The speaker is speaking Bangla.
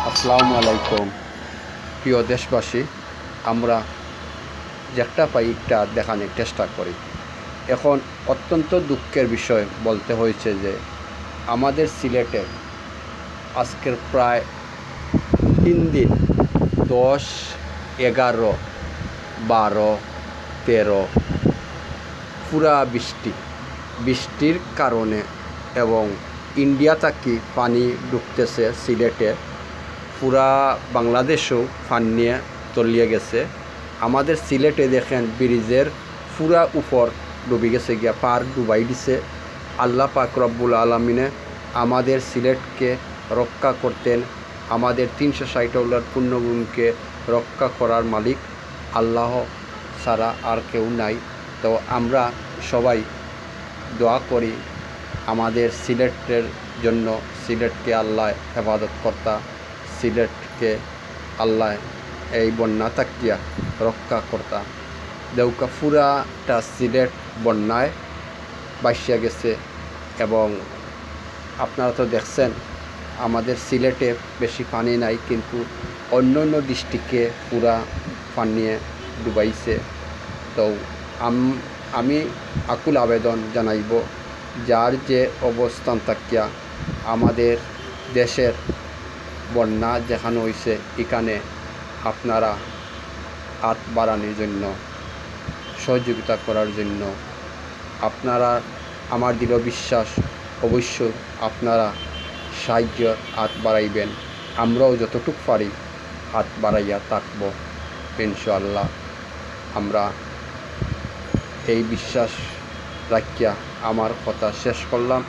আসসালামু আলাইকুম প্রিয় দেশবাসী, আমরা যেটা পাই একটা দেখানোর চেষ্টা করি। এখন অত্যন্ত দুঃখের বিষয় বলতে হয়েছে যে আমাদের সিলেটে আজকের প্রায় 3 দিন 10, 11, 12, 13 পুরা বৃষ্টির কারণে এবং ইন্ডিয়া থেকে পানি ঢুকতেছে সিলেটে, পুরা বাংলাদেশেও পানি নিয়ে তলিয়ে গেছে। আমাদের সিলেটে দেখেন ব্রিজের পুরা উপর ডুবে গেছে গিয়া, পার ডুবাই দিছে। আল্লাহ পাক রব্বুল আলমিনে আমাদের সিলেটকে রক্ষা করতেন। আমাদের 360 পূর্ণভূমিকে রক্ষা করার মালিক আল্লাহ ছাড়া আর কেউ নাই। তো আমরা সবাই দোয়া করি আমাদের সিলেটের জন্য, সিলেটকে আল্লাহ হেফাজত কর্তা, সিলেটকে আল্লাহ এই বন্যা তাকিয়া রক্ষা কর্তা। দেউকা পুরাটা সিলেট বন্যায় ভাসিয়া গেছে এবং আপনারা তো দেখছেন আমাদের সিলেটে বেশি পানি নাই, কিন্তু অন্য অন্য ডিস্ট্রিক্টে পুরা পানিয়ে ডুবাইছে। তো আমি আকুল আবেদন জানাইব, যার যে অবস্থান থাকিয়া আমাদের দেশের বন্যা যেখানে হয়েছে এখানে আপনারা হাত বাড়ানোর জন্য, সহযোগিতা করার জন্য আপনারা, আমার দৃঢ় বিশ্বাস অবশ্যই আপনারা সাহায্য হাত বাড়াইবেন। আমরাও যতটুকু পারি হাত বাড়াইয়া থাকব ইনশাআল্লাহ। আমরা এই বিশ্বাস রাখিয়া আমার কথা শেষ করলাম।